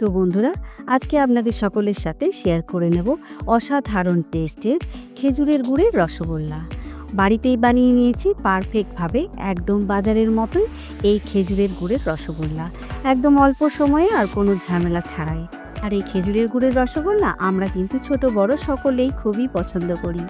তো বন্ধুরা, আজকে আপনাদের সকলের সাথে শেয়ার করে নেব অসাধারণ টেস্টের খেজুরের গুড়ের রসগোল্লা। বাড়িতেই বানিয়ে নিয়েছি পারফেক্টভাবে, একদম বাজারের মতোই এই খেজুরের গুড়ের রসগোল্লা, একদম অল্প সময়ে আর কোনো ঝামেলা ছাড়াই। আর এই খেজুরের গুড়ের রসগোল্লা আমরা কিন্তু ছোট বড় সকলেই খুবই পছন্দ করি।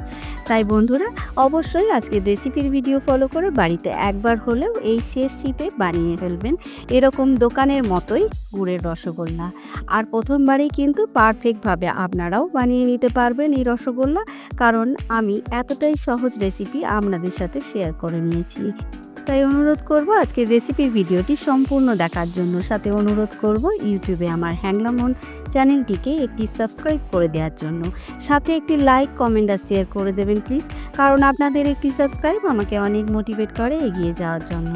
তাই বন্ধুরা, অবশ্যই আজকের রেসিপির ভিডিও ফলো করে বাড়িতে একবার হলেও এই শেষ শীতে বানিয়ে ফেলবেন এরকম দোকানের মতোই গুড়ের রসগোল্লা। আর প্রথমবারেই কিন্তু পারফেক্টভাবে আপনারাও বানিয়ে নিতে পারবেন এই রসগোল্লা, কারণ আমি এতটাই সহজ রেসিপি আপনাদের সাথে শেয়ার করে নিয়েছি। তাই অনুরোধ করব আজকের রেসিপির ভিডিওটি সম্পূর্ণ দেখার জন্য। সাথে অনুরোধ করব ইউটিউবে আমার হ্যাংলা মন চ্যানেলটিকে একটি সাবস্ক্রাইব করে দেওয়ার জন্য। সাথে একটি লাইক, কমেন্ট আর শেয়ার করে দেবেন প্লিজ, কারণ আপনাদের একটি সাবস্ক্রাইব আমাকে অনেক মোটিভেট করে এগিয়ে যাওয়ার জন্য।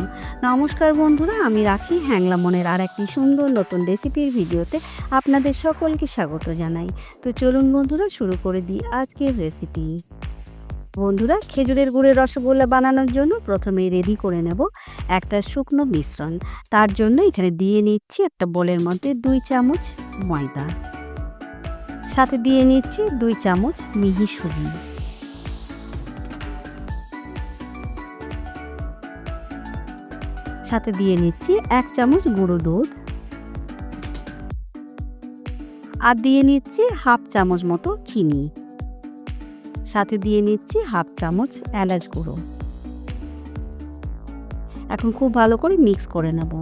নমস্কার বন্ধুরা, আমি রাখি হ্যাংলা মনের আর একটি সুন্দর নতুন রেসিপির ভিডিওতে আপনাদের সকলকে স্বাগত জানাই। তো চলুন বন্ধুরা, শুরু করে দিই আজকের রেসিপি। বন্ধুরা, খেজুরের গুড়ের রসগোল্লা বানানোর জন্য প্রথমেই রেডি করে নেব একটা শুকনো মিশ্রণ। তার জন্য এখানে দিয়ে নিচ্ছি একটা বোলের মধ্যে 2 চামচ ময়দা, সাথে দিয়ে নিচ্ছি 2 চামচ মিহি সুজি, সাথে দিয়ে নিচ্ছি 1 চামচ গুঁড়ো দুধ, আর দিয়ে নিচ্ছি 1/2 চামচ মতো চিনি, সাথে দিয়ে নিচ্ছি 1/2 চামচ এলাচ গুঁড়ো। এখন খুব ভালো করে মিক্স করে নেব।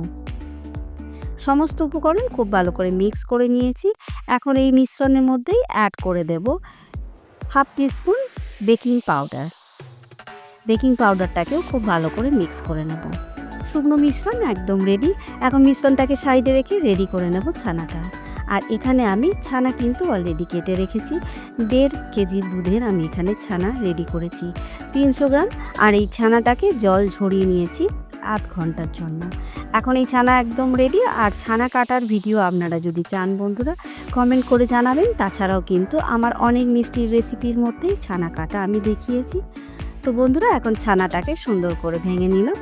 সমস্ত উপকরণ খুব ভালো করে মিক্স করে নিয়েছি। এখন এই মিশ্রণের মধ্যেই অ্যাড করে দেব 1/2 টিস্পুন বেকিং পাউডার। বেকিং পাউডারটাকেও খুব ভালো করে মিক্স করে নেব। শুকনো মিশ্রণ একদম রেডি। এখন মিশ্রণটাকে সাইডে রেখে রেডি করে নেব ছানাটা। আর এখানে আমি ছানা কিন্তু অলরেডি কেটে রেখেছি। 1.5 কেজি দুধের আমি এখানে ছানা রেডি করেছি 300 গ্রাম। আর এই ছানাটাকে জল ঝরিয়ে নিয়েছি আধ ঘন্টার জন্য। এখন এই ছানা একদম রেডি। আর ছানা কাটার ভিডিও আপনারা যদি চান বন্ধুরা, কমেন্ট করে জানাবেন। তাছাড়াও কিন্তু আমার অনেক মিষ্টির রেসিপির মধ্যেই ছানা কাটা আমি দেখিয়েছি। তো বন্ধুরা, এখন ছানাটাকে সুন্দর করে ভেঙে নিলাম।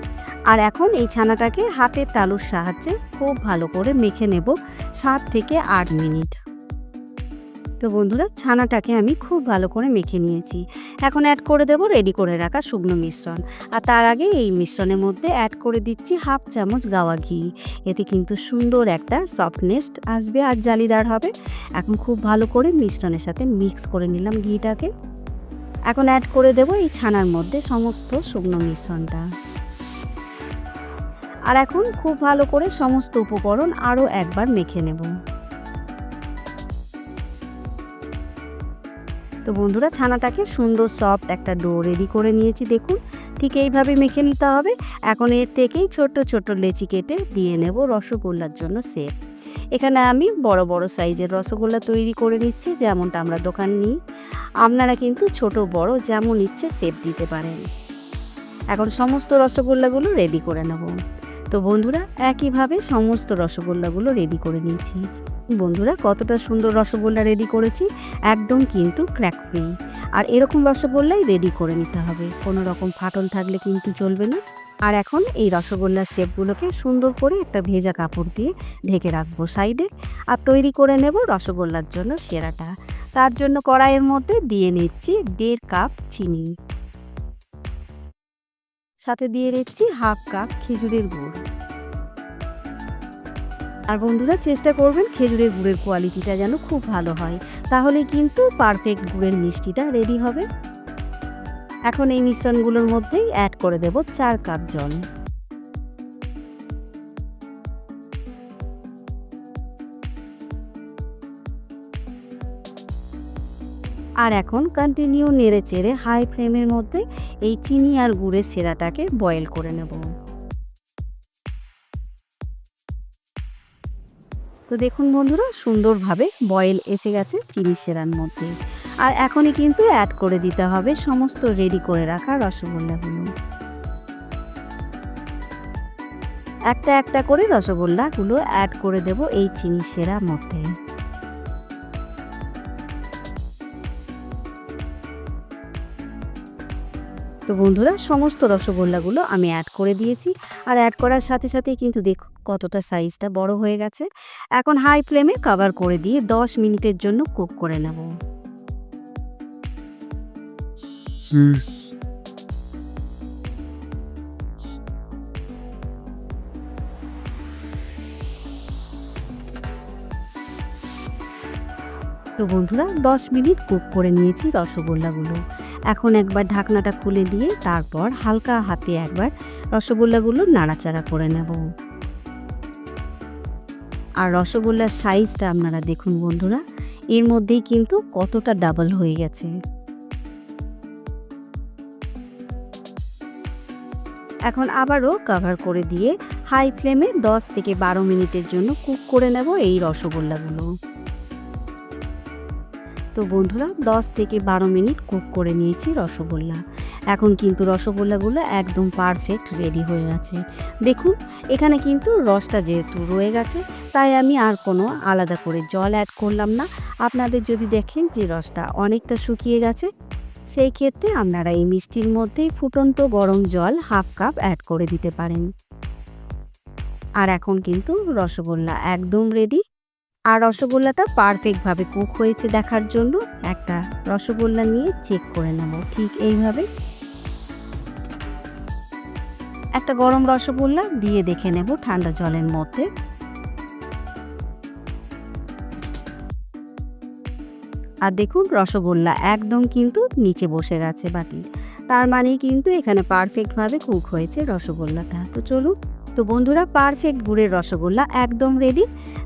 আর এখন এই ছানাটাকে হাতের তালুর সাহায্যে খুব ভালো করে মেখে নেব 7 থেকে 8 মিনিট। তো বন্ধুরা, ছানাটাকে আমি খুব ভালো করে মেখে নিয়েছি। এখন অ্যাড করে দেব রেডি করে রাখা শুকনো মিশ্রণ। আর তার আগে এই মিশ্রণের মধ্যে অ্যাড করে দিচ্ছি 1/2 চামচ গাওয়া ঘি। এতে কিন্তু সুন্দর একটা সফটনেস আসবে আর জালিদার হবে। এখন খুব ভালো করে মিশ্রণের সাথে মিক্স করে নিলাম ঘিটাকে। এখন অ্যাড করে দেব এই ছানার মধ্যে সমস্ত শুকনো মিশ্রণটা। আর এখন খুব ভালো করে সমস্ত উপকরণ আরও একবার মেখে নেব। তো বন্ধুরা, ছানাটাকে সুন্দর সফট একটা ডো রেডি করে নিয়েছি। দেখুন, ঠিক এইভাবে মেখে নিতে হবে। এখন এর থেকেই ছোট ছোট লেচি কেটে দিয়ে নেব রসগোল্লার জন্য শেপ। এখানে আমি বড় বড় সাইজের রসগোল্লা তৈরি করে নিচ্ছি, যেমনটা আমরা দোকান নিই। আপনারা কিন্তু ছোট বড় যেমন ইচ্ছে শেপ দিতে পারেন। এখন সমস্ত রসগোল্লাগুলো রেডি করে নেব। তো বন্ধুরা, একইভাবে সমস্ত রসগোল্লাগুলো রেডি করে নিয়েছি। বন্ধুরা, কতটা সুন্দর রসগোল্লা রেডি করেছি, একদম কিন্তু ক্র্যাক ফ্রি। আর এরকম রসগোল্লাই রেডি করে নিতে হবে, কোনো রকম ফাটল থাকলে কিন্তু চলবে না। আর এখন এই রসগোল্লার শেপগুলোকে সুন্দর করে একটা ভেজা কাপড় দিয়ে ঢেকে রাখবো সাইডে। আর তৈরি করে নেব রসগোল্লার জন্য সেরাটা। তার জন্য কড়াইয়ের মধ্যে দিয়ে নিচ্ছি 1.5 কাপ চিনি, সাথে দিয়ে নিচ্ছি 1/2 কাপ খেজুরের গুড়। আর বন্ধুরা, চেষ্টা করবেন খেজুরের গুড়ের কোয়ালিটিটা যেন খুব ভালো হয়, তাহলে কিন্তু পারফেক্ট গুড়ের মিষ্টিটা রেডি হবে। এখন এই মিশ্রণগুলোর মধ্যেই অ্যাড করে দেব 4 কাপ জল। আর এখন কন্টিনিউ নেড়ে চেড়ে হাই ফ্লেমের মধ্যে এই চিনি আর গুড়ের সেরাটাকে বয়েল করে নেব। তো দেখুন বন্ধুরা, সুন্দরভাবে বয়েল এসে গেছে চিনির সেরার মধ্যে। আর এখনই কিন্তু অ্যাড করে দিতে হবে সমস্ত রেডি করে রাখা রসগোল্লাগুলো। একটা একটা করে রসগোল্লাগুলো অ্যাড করে দেব এই চিনির সেরার মধ্যে। তো বন্ধুরা সমস্ত রসগোল্লাগুলো আমি অ্যাড করে দিয়েছি, আর অ্যাড করার সাথে সাথেই কিন্তু দেখুন কতটা সাইজটা বড় হয়ে গেছে। এখন হাই ফ্লেমে কভার করে দিয়ে 10 মিনিটের জন্য কুক করে নেব। তো বন্ধুরা 10 মিনিট কুক করে নিয়েছি রসগোল্লাগুলো। এখন একবার ঢাকনাটা খুলে দিয়ে তারপর হালকা হাতে একবার রসগোল্লাগুলো নাড়াচাড়া করে নেব। আর রসগোল্লার সাইজটা আপনারা দেখুন বন্ধুরা, এর মধ্যেই কিন্তু কতটা ডাবল হয়ে গেছে। এখন আবারও কভার করে দিয়ে হাই ফ্লেমে 10 থেকে 12 মিনিটের জন্য কুক করে নেব এই রসগোল্লাগুলো। তো বন্ধুরা 10 থেকে 12 মিনিট কুক করে নিয়েছি রসগোল্লা। এখন কিন্তু রসগোল্লাগুলো একদম পারফেক্ট রেডি হয়ে গেছে। দেখুন এখানে কিন্তু রসটা যেহেতু রয়ে গেছে, তাই আমি আর কোনো আলাদা করে জল অ্যাড করলাম না। আপনাদের যদি দেখেন যে রসটা অনেকটা শুকিয়ে গেছে, সেই ক্ষেত্রে আপনারা এই মিষ্টির মধ্যেই ফুটন্ত গরম জল হাফ কাপ অ্যাড করে দিতে পারেন। আর এখন কিন্তু রসগোল্লা একদম রেডি। আর রসগোল্লাটা পারফেক্টভাবে কুক হয়েছে দেখার জন্য একটা রসগোল্লা নিয়ে চেক করে নেব। ঠিক এইভাবে একটা গরম রসগোল্লা দিয়ে দেখে নেব ঠান্ডা জলের মধ্যে। আর দেখুন রসগোল্লা একদম কিন্তু নিচে বসে গেছে বাটির, তার মানে কিন্তু এখানে পারফেক্টভাবে কুক হয়েছে রসগোল্লাটা। তো চলুন, তো বন্ধুরা পারফেক্ট গুড়ের রসগোল্লা একদম রেডি।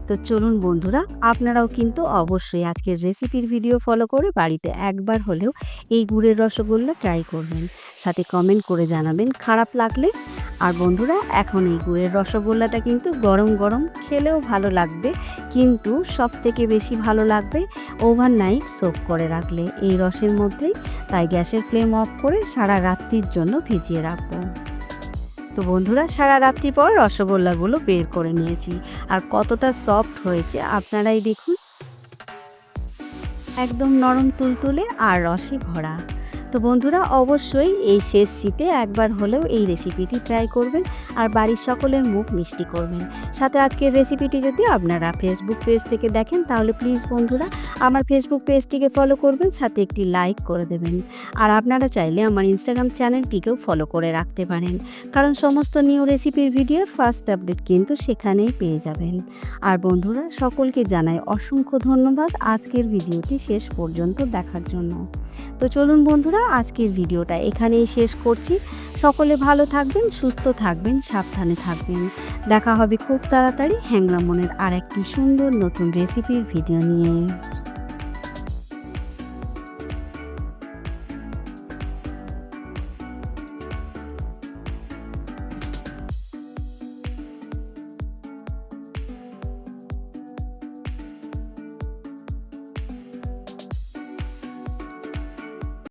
তো চলুন বন্ধুরা, আপনারাও কিন্তু অবশ্যই আজকের রেসিপির ভিডিও ফলো করে বাড়িতে একবার হলেও এই গুড়ের রসগোল্লা ট্রাই করবেন, সাথে কমেন্ট করে জানাবেন খারাপ লাগলে। আর বন্ধুরা এখন এই গুড়ের রসগোল্লাটা কিন্তু গরম গরম খেলেও ভালো লাগবে, কিন্তু সব থেকে বেশি ভালো লাগবে ওভারনাইট সোক করে রাখলে এই রসের মধ্যেই। তাই গ্যাসের ফ্লেম অফ করে সারা রাত্রির জন্য ভিজিয়ে রাখবো। তো বন্ধুরা সারা রাত্রি পর রসগোল্লাগুলো বের করে নিয়েছি, আর কতটা সফট হয়েছে আপনারাই দেখুন, একদম নরম তুলতুলে আর রসে ভরা। তো বন্ধুরা অবশ্যই এই শেষ শীতে একবার হলেও এই রেসিপিটি ট্রাই করবেন আর বাড়ির সকলের মুখ মিষ্টি করবেন। সাথে আজকের রেসিপিটি যদি আপনারা ফেসবুক পেজ থেকে দেখেন তাহলে প্লিজ বন্ধুরা আমার ফেসবুক পেজটিকে ফলো করবেন, সাথে একটি লাইক করে দেবেন। আর আপনারা চাইলে আমার ইনস্টাগ্রাম চ্যানেলটিকেও ফলো করে রাখতে পারেন, কারণ সমস্ত নিউ রেসিপির ভিডিওর ফার্স্ট আপডেট কিন্তু সেখানেই পেয়ে যাবেন। আর বন্ধুরা সকলকে জানাই অসংখ্য ধন্যবাদ আজকের ভিডিওটি শেষ পর্যন্ত দেখার জন্য। তো চলুন বন্ধুরা আজকের ভিডিওটা এখানেই শেষ করছি। সকলে ভালো থাকবেন, সুস্থ থাকবেন, সাবধানে থাকবেন। দেখা হবে খুব তাড়াতাড়ি হ্যাংলা মনের আর একটি সুন্দর নতুন রেসিপির ভিডিও নিয়ে।